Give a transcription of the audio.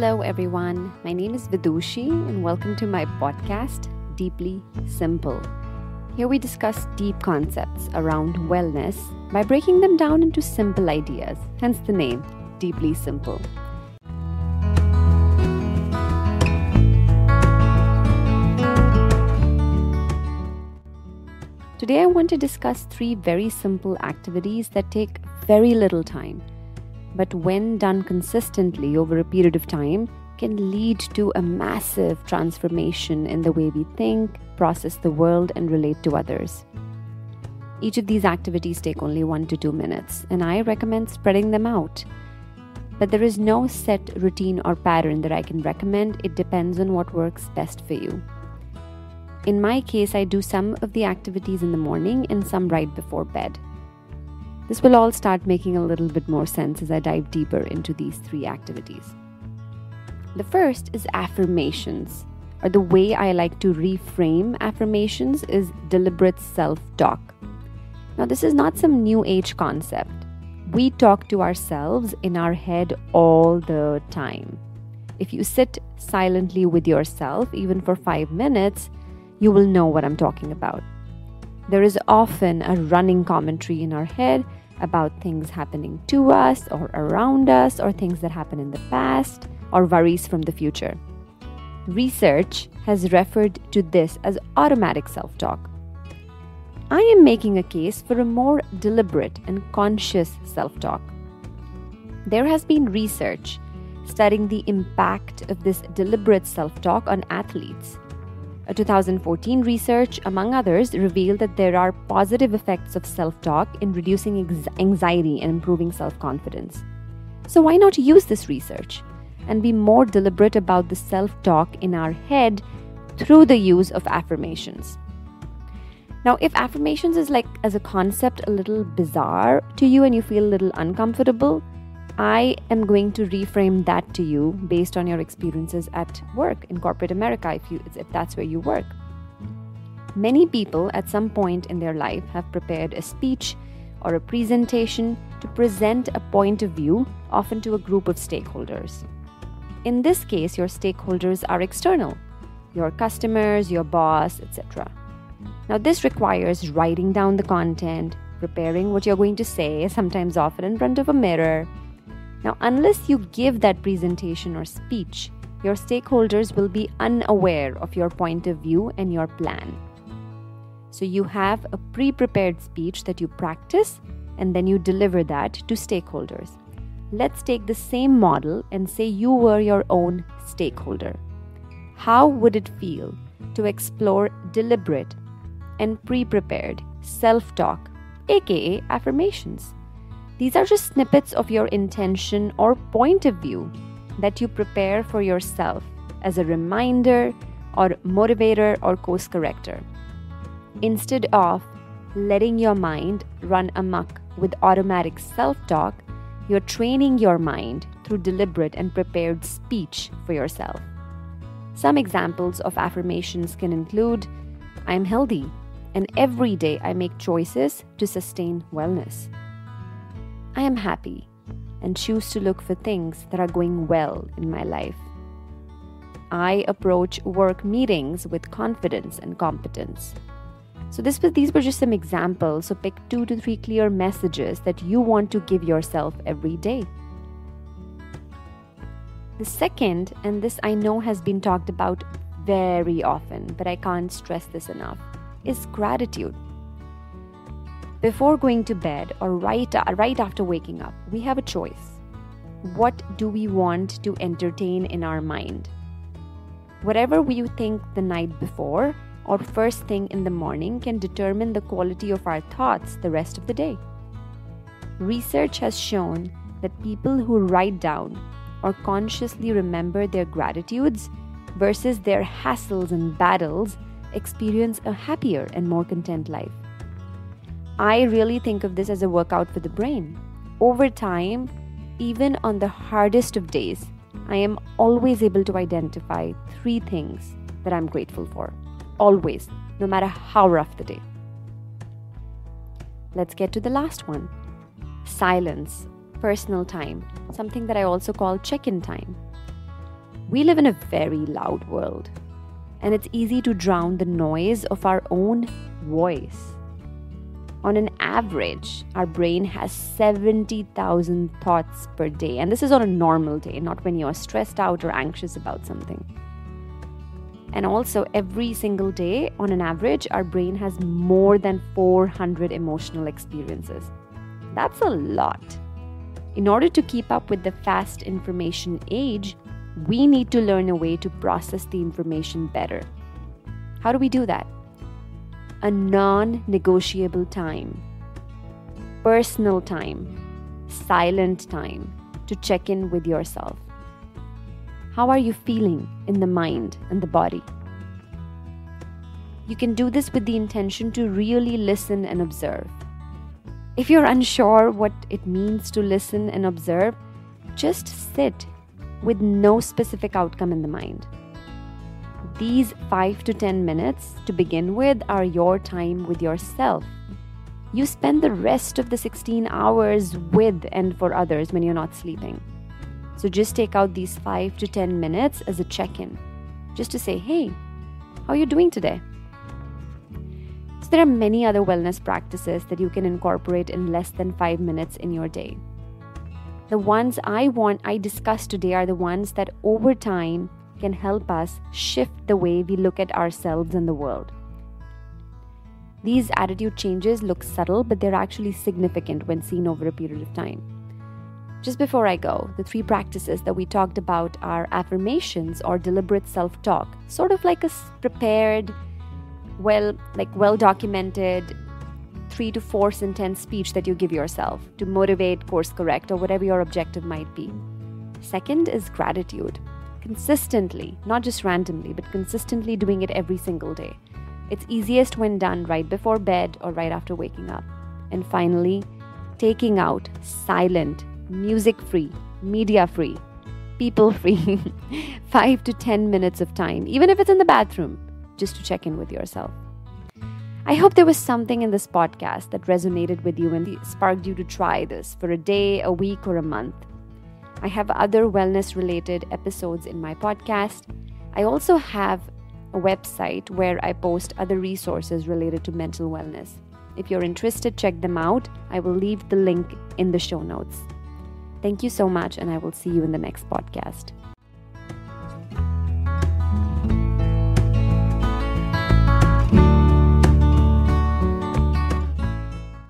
Hello everyone, my name is Vidushi and welcome to my podcast, Deeply Simple. Here we discuss deep concepts around wellness by breaking them down into simple ideas, hence the name, Deeply Simple. Today I want to discuss 3 very simple activities that take very little time, but when done consistently over a period of time, can lead to a massive transformation in the way we think, process the world, and relate to others. Each of these activities take only 1 to 2 minutes, and I recommend spreading them out. But there is no set routine or pattern that I can recommend. It depends on what works best for you. In my case, I do some of the activities in the morning and some right before bed. This will all start making a little bit more sense as I dive deeper into these 3 activities. The first is affirmations, or the way I like to reframe affirmations is deliberate self-talk. Now, this is not some new age concept. We talk to ourselves in our head all the time. If you sit silently with yourself, even for 5 minutes, you will know what I'm talking about. There is often a running commentary in our head about things happening to us or around us, or things that happen in the past, or worries from the future. Research has referred to this as automatic self-talk. I am making a case for a more deliberate and conscious self-talk. There has been research studying the impact of this deliberate self-talk on athletes. A 2014 research, among others, revealed that there are positive effects of self-talk in reducing anxiety and improving self-confidence. So why not use this research and be more deliberate about the self-talk in our head through the use of affirmations? Now, if affirmations is as a concept a little bizarre to you and you feel a little uncomfortable, I am going to reframe that to you based on your experiences at work in corporate America, if that's where you work. Many people at some point in their life have prepared a speech or a presentation to present a point of view, often to a group of stakeholders. In this case, your stakeholders are external, your customers, your boss, etc. Now, this requires writing down the content, preparing what you're going to say, sometimes often in front of a mirror. Now, unless you give that presentation or speech, your stakeholders will be unaware of your point of view and your plan. So you have a pre-prepared speech that you practice, and then you deliver that to stakeholders. Let's take the same model and say you were your own stakeholder. How would it feel to explore deliberate and pre-prepared self-talk, aka affirmations? These are just snippets of your intention or point of view that you prepare for yourself as a reminder or motivator or course corrector. Instead of letting your mind run amok with automatic self-talk, you're training your mind through deliberate and prepared speech for yourself. Some examples of affirmations can include, I'm healthy, and every day I make choices to sustain wellness. I am happy and choose to look for things that are going well in my life. I approach work meetings with confidence and competence. So these were just some examples. So pick 2 to 3 clear messages that you want to give yourself every day. The second, and this I know has been talked about very often, but I can't stress this enough, is gratitude. Before going to bed or right after waking up, we have a choice. What do we want to entertain in our mind? Whatever we think the night before or first thing in the morning can determine the quality of our thoughts the rest of the day. Research has shown that people who write down or consciously remember their gratitudes versus their hassles and battles experience a happier and more content life. I really think of this as a workout for the brain. Over time, even on the hardest of days, I am always able to identify 3 things that I'm grateful for. Always, no matter how rough the day. Let's get to the last one. Silence, personal time, something that I also call check-in time. We live in a very loud world, and it's easy to drown the noise of our own voice. On an average, our brain has 70,000 thoughts per day, and this is on a normal day, not when you're stressed out or anxious about something. And also, every single day, on an average, our brain has more than 400 emotional experiences. That's a lot. In order to keep up with the fast information age, we need to learn a way to process the information better. How do we do that? A non-negotiable time, personal time, silent time to check in with yourself. How are you feeling in the mind and the body? You can do this with the intention to really listen and observe. If you're unsure what it means to listen and observe, just sit with no specific outcome in the mind. These 5 to 10 minutes to begin with are your time with yourself. You spend the rest of the 16 hours with and for others when you're not sleeping. So just take out these 5 to 10 minutes as a check-in, just to say, hey, how are you doing today? So there are many other wellness practices that you can incorporate in less than 5 minutes in your day. The ones I discuss today are the ones that over time can help us shift the way we look at ourselves and the world. These attitude changes look subtle, but they're actually significant when seen over a period of time. Just before I go, the 3 practices that we talked about are affirmations or deliberate self-talk, sort of like a prepared, well-documented 3 to 4 sentence speech that you give yourself to motivate, course correct, or whatever your objective might be. Second is gratitude. Consistently, not just randomly, but consistently doing it every single day. It's easiest when done right before bed or right after waking up. And finally, taking out silent, music-free, media-free, people-free 5 to 10 minutes of time, even if it's in the bathroom, just to check in with yourself. I hope there was something in this podcast that resonated with you and sparked you to try this for a day, a week, or a month. I have other wellness-related episodes in my podcast. I also have a website where I post other resources related to mental wellness. If you're interested, check them out. I will leave the link in the show notes. Thank you so much, and I will see you in the next podcast.